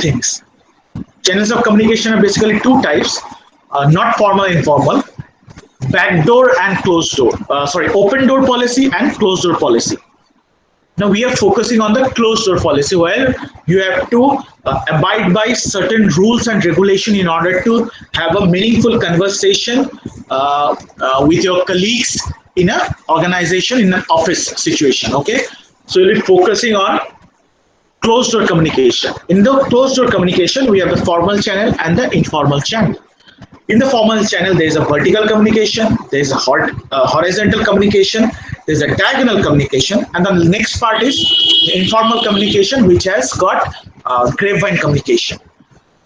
things. Channels of communication are basically two types, not formal, informal, backdoor and closed door. Open door policy and closed door policy. Now we are focusing on the closed door policy where you have to abide by certain rules and regulation in order to have a meaningful conversation with your colleagues in an organization, in an office situation. Okay, so you'll be focusing on closed door communication. In the closed door communication, we have the formal channel and the informal channel. In the formal channel, there is a vertical communication, there is a horizontal communication, there is a diagonal communication, and the next part is the informal communication, which has got grapevine communication.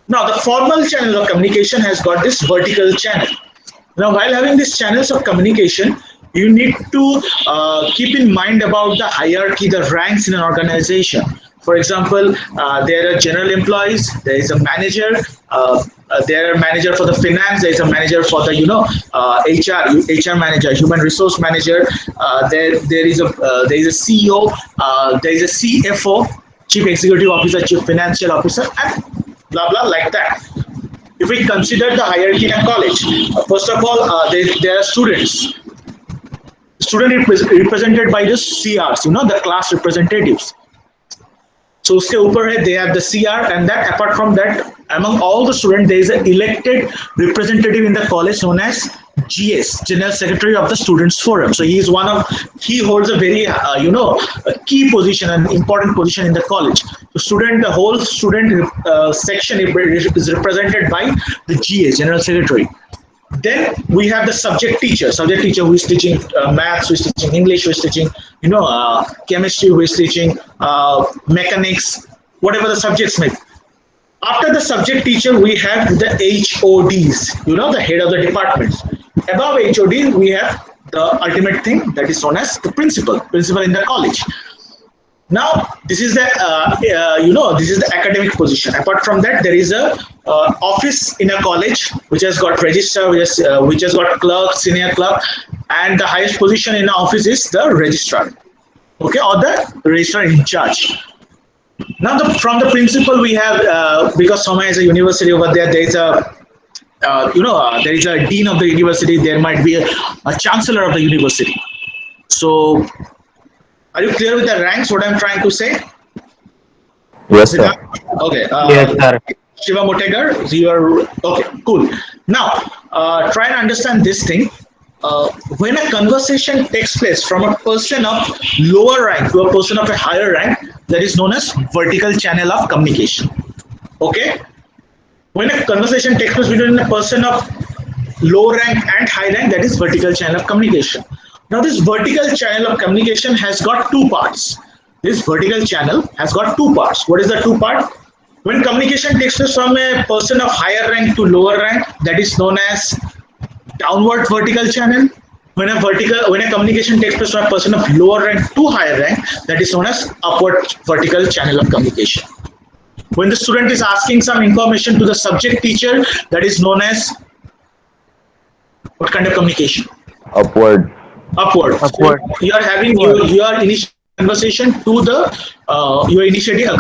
Now, the formal channel of communication has got this vertical channel. Now, while having these channels of communication, you need to keep in mind about the hierarchy, the ranks in an organization. For example, there are general employees, there is a manager, there are manager for the finance, there is a manager for the HR manager, human resource manager. There is a CEO, there is a CFO, chief executive officer, chief financial officer, and blah blah like that. If we consider the hierarchy in a college, first of all, there are students. Student is represented by the CRs, the class representatives. So उसके ऊपर है, they have the CR, and that apart from that, among all the students, there is an elected representative in the college known as GS, General Secretary of the Students Forum. So he holds a very a key position, an important position in the college. The whole student section is represented by the GS, General Secretary. Then we have the subject teacher who is teaching maths, who is teaching English, who is teaching chemistry, who is teaching mechanics, whatever the subjects may be. After the subject teacher, we have the HODs, the head of the departments. Above HOD, we have the ultimate thing that is known as the principal in the college. Now, this is the academic position. Apart from that, there is a office in a college which has got registrar, which has got clerk, senior clerk, and the highest position in the office is the registrar, okay, or the registrar in charge. Now, from the principal, we have because Soma is a university over there. There is a there is a dean of the university. There might be a chancellor of the university. So, are you clear with the ranks? What I'm trying to say? Yes, sir. Okay. Yes, sir. Shiva Motegar, you are okay. Cool. Now, try and understand this thing. When a conversation takes place from a person of lower rank to a person of a higher rank, that is known as vertical channel of communication. Okay. When a conversation takes place between a person of low rank and high rank, that is vertical channel of communication. Now, this vertical channel of communication has got two parts. This vertical channel has got two parts. What is the two part? When communication takes place from a person of higher rank to lower rank, that is known as downward vertical channel. When a communication takes place from a person of lower rank to higher rank, that is known as upward vertical channel of communication. When the student is asking some information to the subject teacher, that is known as what kind of communication? Upward. Upward. So you are having your initial conversation to the you are initiating a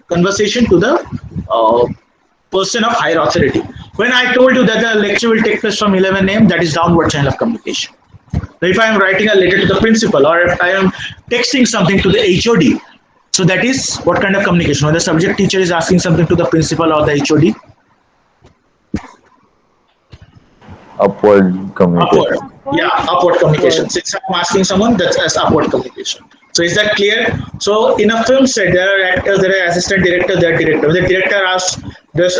conversation to the person of higher authority. When I told you that the lecture will take place from 11 a.m., that is downward channel of communication. So if I am writing a letter to the principal or if I am texting something to the HOD, so that is what kind of communication? When the subject teacher is asking something to the principal or the HOD? Upward communication. Upward. Yeah, upward communication. Since I'm asking someone, that's as upward communication. So is that clear? So in a film set, there are actors, there are assistant director, there are director. When the director asks this,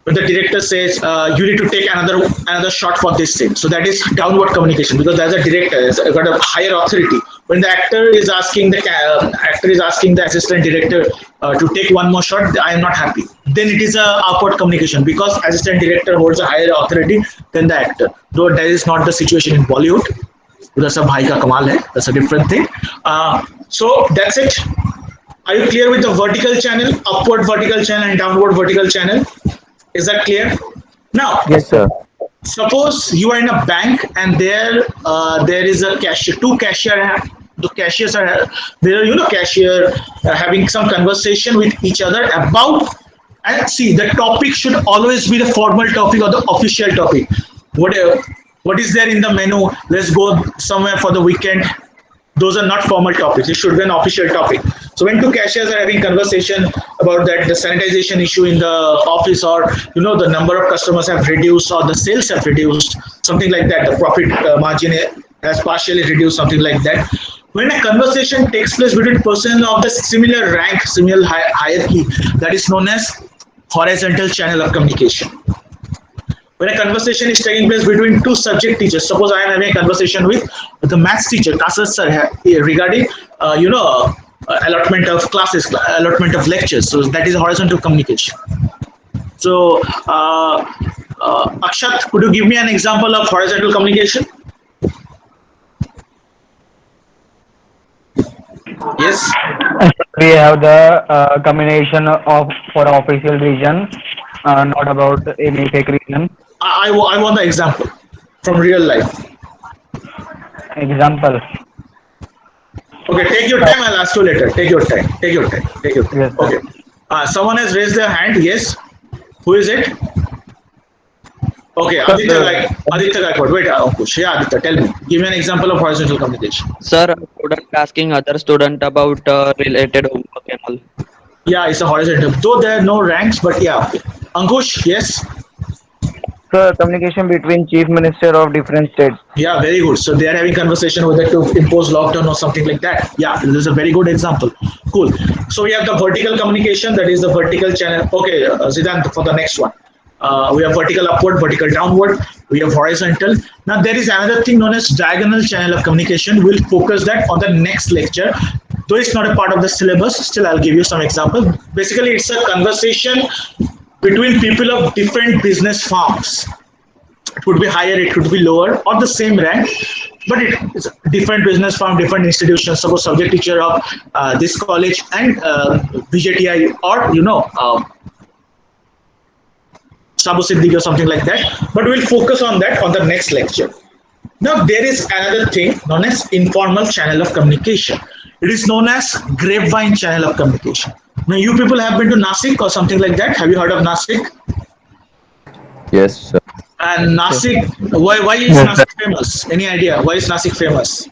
when the director says you need to take another shot for this scene, so that is downward communication because there's a director, has got a higher authority. When the actor is asking the assistant director to take one more shot, I am not happy. Then it is a upward communication because assistant director holds a higher authority than the actor. Though that is not the situation in Bollywood. That's a bhai ka kamal hai. That's a different thing. So that's it. Are you clear with the vertical channel, upward vertical channel and downward vertical channel? Is that clear? Now, Yes, sir. suppose you are in a bank and there is a cashier, two cashier the cashiers are there, cashier having some conversation with each other about, and see, the topic should always be the formal topic or the official topic. Whatever, what is there in the menu? Let's go somewhere for the weekend. Those are not formal topics. It should be an official topic. So when two cashiers are having conversation about that the sanitization issue in the office, or the number of customers have reduced, or the sales have reduced, something like that, the profit margin has partially reduced, something like that. When a conversation takes place between persons of the similar rank, similar hierarchy, that is known as horizontal channel of communication. When a conversation is taking place between two subject teachers, suppose I am having a conversation with the maths teacher, Kasar sir, regarding allotment of classes, allotment of lectures. So that is horizontal communication. So Akshat, could you give me an example of horizontal communication? Yes. We have the combination of for official reason, not about any fake reason. I want the example from real life. Example. Okay, take your time. I'll ask you later. Take your time. Take your time. Take your time. Yes, sir. Okay. Someone has raised their hand. Yes. Who is it? Okay, Aditya Gaikwad. Wait, Ankush. Yeah, Aditya, tell me. Give me an example of horizontal communication. Sir, a student asking other student about related homework and all. Yeah, it's a horizontal. Though there are no ranks, but yeah. Okay. Ankush, yes. So communication between chief minister of different states. Yeah, very good. So they are having conversation whether to impose lockdown or something like that. Yeah, this is a very good example. Cool. So we have the vertical communication, that is the vertical channel. Okay, Zidane, for the next one. We have vertical upward, vertical downward. We have horizontal. Now there is another thing known as diagonal channel of communication. We'll focus that on the next lecture. Though it's not a part of the syllabus, still I'll give you some examples. Basically, it's a conversation between people of different business firms. It could be higher, it could be lower, or the same rank, but it's different business firm, different institutions. Suppose subject teacher of this college and BJTI, or Sabu Siddiqui or something like that. But we'll focus on that on the next lecture. Now there is another thing known as informal channel of communication. It is known as grapevine channel of communication. Now you people have been to Nasik or something like that. Have you heard of Nasik? Yes, sir. And Nasik, why is Yes, Nasik famous? Any idea? Why is Nasik famous?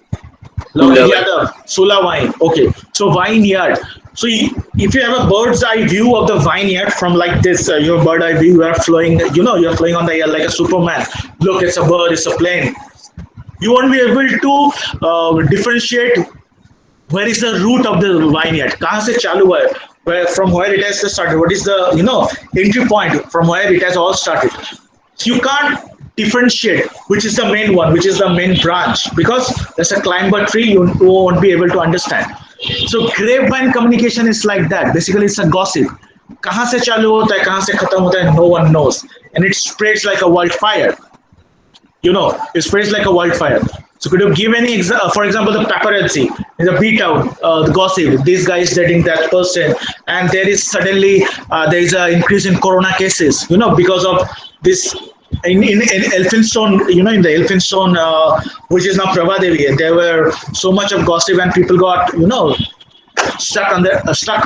Lovely Yadav, Sula wine. Okay, so vineyard. So if you have a bird's eye view of the vineyard from like this, your bird eye view, you are flying, you're flying on the air like a Superman. Look, it's a bird, it's a plane. You won't be able to differentiate where is the root of the vineyard. कहाँ से चालू है? Where from where it has started? What is the entry point from where it has all started? So you can't differentiate which is the main one, which is the main branch, because there's a climber tree. You won't be able to understand. So grapevine communication is like that. Basically, it's a gossip. कहाँ से चालू होता है, कहाँ से खत्म होता है, no one knows, and it spreads like a wildfire. It spreads like a wildfire. So could you give any for example, the paparazzi, the beat out, the gossip, this guy is dating that person, and there is suddenly there is an increase in corona cases, because of this. In Elphinstone, in the Elphinstone, which is now Prabhadevi, there were so much of gossip, and people got, stuck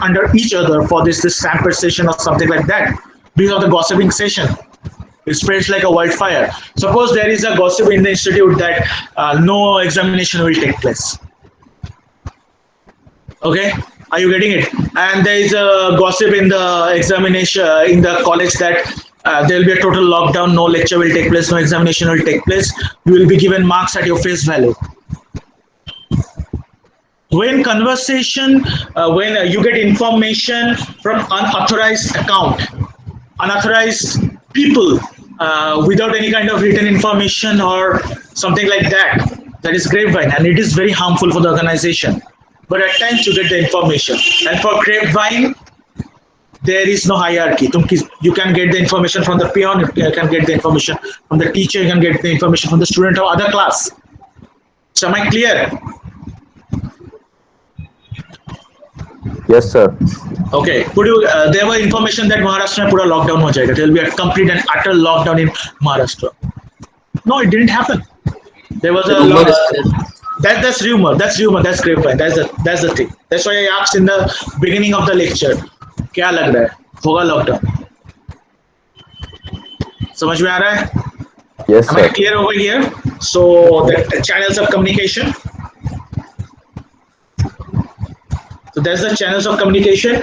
under each other for this sample session or something like that, because of the gossiping session. It spreads like a wildfire. Suppose there is a gossip in the institute that no examination will take place. Okay, are you getting it? And there is a gossip in the examination in the college that there will be a total lockdown, no lecture will take place, no examination will take place. You will be given marks at your face value. When conversation, when you get information from unauthorized account, unauthorized people, without any kind of written information or something like that, that is grapevine, and it is very harmful for the organization. But at times you get the information, and for grapevine, there is no hierarchy. You can get the information from the peon, you can get the information from the teacher, you can get the information from the student of other class. So am I clear? Yes, sir. Okay. There were information that Maharashtra में पूरा lockdown हो जाएगा. There will be a complete and utter lockdown in Maharashtra. No, it didn't happen. There was a That's rumor. That's rumor. That's grapevine. That's the thing. That's why I asked in the beginning of the lecture. क्या लग रहा है होगा lockdown? समझ में आ रहा है? Yes, Am I sir. clear over here? So the channels of communication. So there's the channels of communication,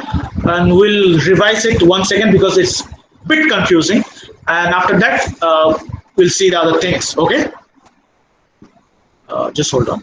and we'll revise it once again because it's a bit confusing. And after that, we'll see the other things. Okay. Just hold on.